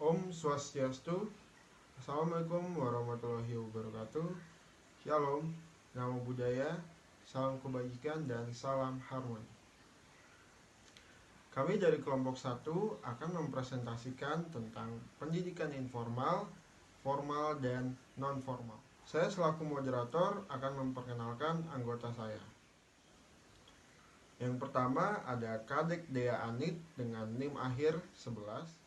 Om Swastiastu. Assalamualaikum warahmatullahi wabarakatuh. Shalom, namo buddhaya, salam kebajikan, dan salam harmoni. Kami dari kelompok 1 akan mempresentasikan tentang pendidikan informal, formal, dan non-formal. Saya selaku moderator akan memperkenalkan anggota saya. Yang pertama ada Kadek Dea Anit dengan NIM akhir 11.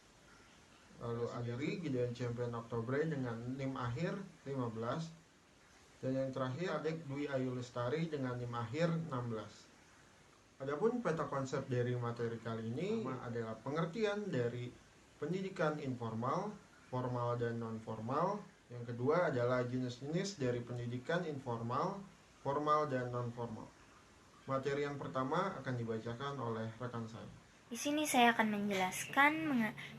Lalu ada Ri Gideon Champion Oktober dengan NIM akhir 15. Dan yang terakhir Kadek Dwi Ayu Lestari dengan NIM akhir 16. Adapun peta konsep dari materi kali ini adalah pengertian dari pendidikan informal, formal, dan non-formal. Yang kedua adalah jenis-jenis dari pendidikan informal, formal, dan non-formal. Materi yang pertama akan dibacakan oleh rekan saya. Di sini saya akan menjelaskan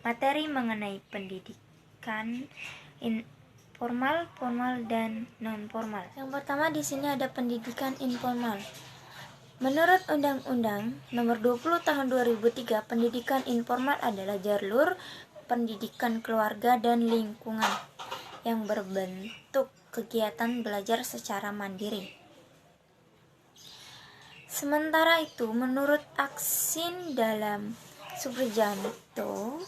materi mengenai pendidikan informal, formal, dan non-formal. Yang pertama di sini ada pendidikan informal. Menurut Undang-Undang Nomor 20 Tahun 2003, pendidikan informal adalah jalur pendidikan keluarga dan lingkungan yang berbentuk kegiatan belajar secara mandiri. Sementara itu, menurut Aksin dalam Suprijanto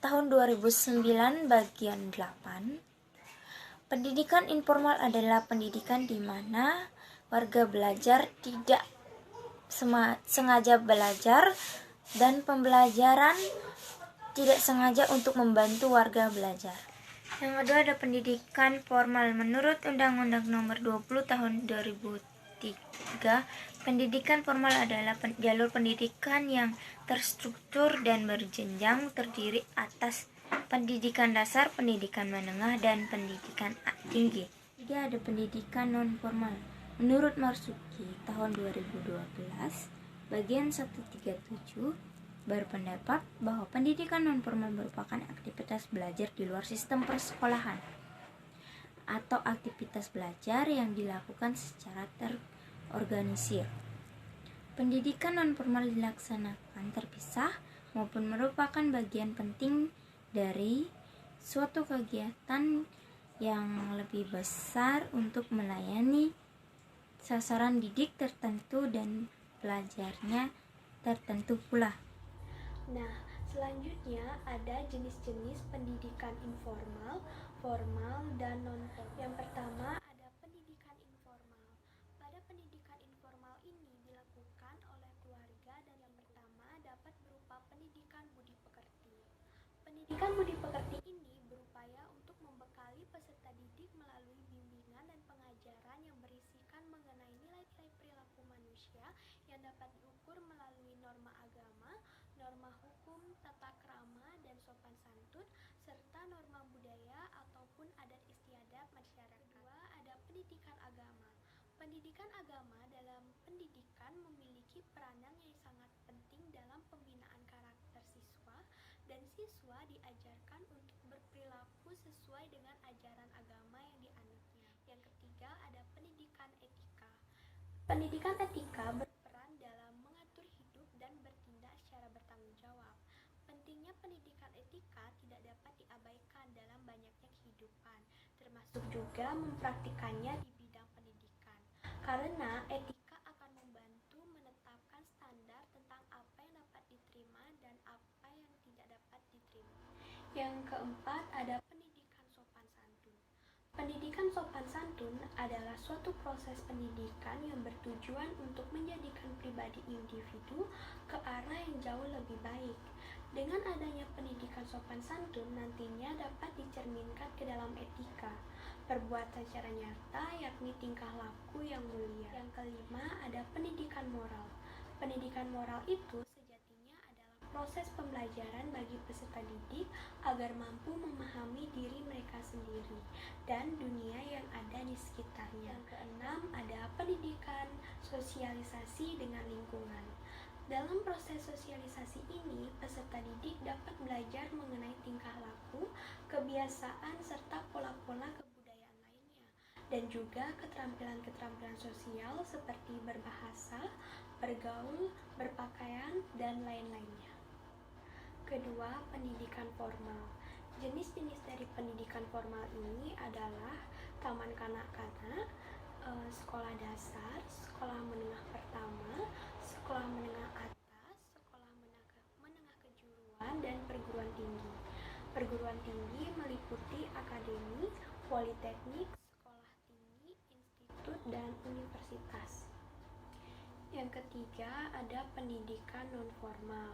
tahun 2009 bagian 8, pendidikan informal adalah pendidikan di mana warga belajar tidak sengaja belajar dan pembelajaran tidak sengaja untuk membantu warga belajar. Yang kedua ada pendidikan formal. Menurut Undang-Undang Nomor 20 Tahun 2003, pendidikan formal adalah jalur pendidikan yang terstruktur dan berjenjang, terdiri atas pendidikan dasar, pendidikan menengah, dan pendidikan tinggi. Tiga ada pendidikan non-formal. Menurut Marzuki tahun 2012, bagian 137, berpendapat bahwa pendidikan non-formal merupakan aktivitas belajar di luar sistem persekolahan atau aktivitas belajar yang dilakukan secara terorganisir. Pendidikan non-formal dilaksanakan terpisah maupun merupakan bagian penting dari suatu kegiatan yang lebih besar untuk melayani sasaran didik tertentu dan pelajarnya tertentu pula. Nah, selanjutnya ada jenis-jenis pendidikan informal, formal, dan non-formal. Yang pertama ada pendidikan informal. Pada pendidikan informal ini dilakukan oleh keluarga dan yang pertama dapat berupa pendidikan budi pekerti. Pendidikan budi pekerti ini berupaya untuk membekali peserta didik melalui bimbingan dan pengajaran yang berisikan mengenai nilai-nilai perilaku manusia yang dapat diukur melalui norma agama, norma hukum, tata krama, dan sopan santun, serta norma budaya ataupun adat istiadat masyarakat. Kedua, ada pendidikan agama. Pendidikan agama dalam pendidikan memiliki peranan yang sangat penting dalam pembinaan karakter siswa, dan siswa diajarkan untuk berperilaku sesuai dengan ajaran agama yang dianutnya. Yang ketiga, ada pendidikan etika. Pendidikan etika berperan dalam mengatur hidup dan bertindak secara bertanggung jawab. Pentingnya pendidikan etika tidak dapat diabaikan dalam banyaknya kehidupan, termasuk juga mempraktikannya di bidang pendidikan. Karena etika akan membantu menetapkan standar tentang apa yang dapat diterima dan apa yang tidak dapat diterima. Yang keempat ada pendidikan sopan santun. Pendidikan sopan santun adalah suatu proses pendidikan yang bertujuan untuk menjadikan pribadi individu ke arah yang jauh lebih baik. Dengan adanya pendidikan sopan santun nantinya dapat dicerminkan ke dalam etika, perbuatan secara nyata, yakni tingkah laku yang mulia. Yang kelima ada pendidikan moral. Pendidikan moral itu sejatinya adalah proses pembelajaran bagi peserta didik agar mampu memahami diri mereka sendiri dan dunia yang ada di sekitarnya. Yang keenam ada pendidikan sosialisasi dengan lingkungan. Dalam proses sosialisasi ini, peserta didik dapat belajar mengenai tingkah laku, kebiasaan, serta pola-pola kebudayaan lainnya, dan juga keterampilan-keterampilan sosial seperti berbahasa, bergaul, berpakaian, dan lain-lainnya. Kedua, pendidikan formal. Jenis-jenis dari pendidikan formal ini adalah taman kanak-kanak, sekolah dasar, sekolah menengah pertama, sekolah menengah atas, sekolah menengah kejuruan, dan perguruan tinggi. Perguruan tinggi meliputi akademi, politeknik, sekolah tinggi, institut, dan universitas. Yang ketiga ada pendidikan non-formal.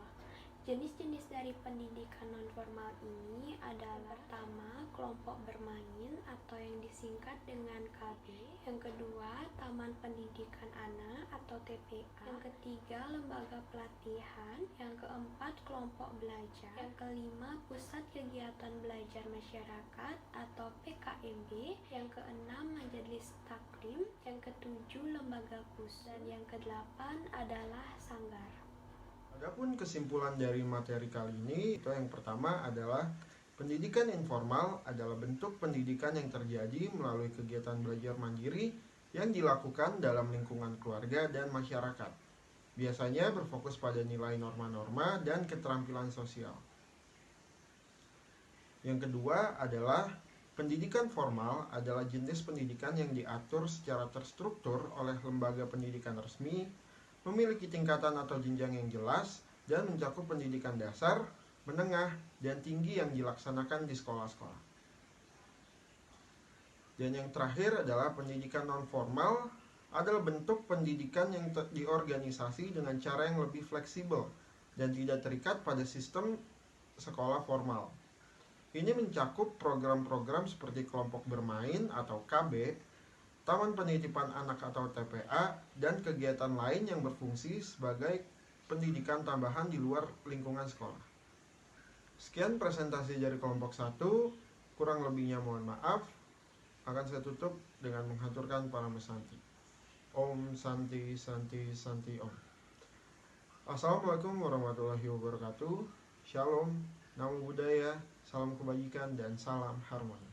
Jenis-jenis dari pendidikan non-formal ini adalah pertama, kelompok bermain atau yang disingkat dengan KB. Yang kedua, taman pendidikan anak atau TPA. Yang ketiga, lembaga pelatihan. Yang keempat, kelompok belajar. Yang kelima, pusat kegiatan belajar masyarakat atau PKMB. Yang keenam, majelis taklim. Yang ketujuh, lembaga khusus. Dan yang kedelapan adalah sanggar. Adapun kesimpulan dari materi kali ini, itu yang pertama adalah pendidikan informal adalah bentuk pendidikan yang terjadi melalui kegiatan belajar mandiri yang dilakukan dalam lingkungan keluarga dan masyarakat. Biasanya berfokus pada nilai norma-norma dan keterampilan sosial. Yang kedua adalah pendidikan formal adalah jenis pendidikan yang diatur secara terstruktur oleh lembaga pendidikan resmi, memiliki tingkatan atau jenjang yang jelas, dan mencakup pendidikan dasar, menengah, dan tinggi yang dilaksanakan di sekolah-sekolah. Dan yang terakhir adalah pendidikan non-formal adalah bentuk pendidikan yang diorganisasi dengan cara yang lebih fleksibel dan tidak terikat pada sistem sekolah formal. Ini mencakup program-program seperti kelompok bermain atau KB, taman penitipan anak atau TPA, dan kegiatan lain yang berfungsi sebagai pendidikan tambahan di luar lingkungan sekolah. Sekian presentasi dari kelompok 1, kurang lebihnya mohon maaf. Akan saya tutup dengan menghaturkan Parama Santi. Om Santi Santi Santi Om. Assalamualaikum warahmatullahi wabarakatuh. Shalom, namo buddhaya, salam kebajikan, dan salam harmoni.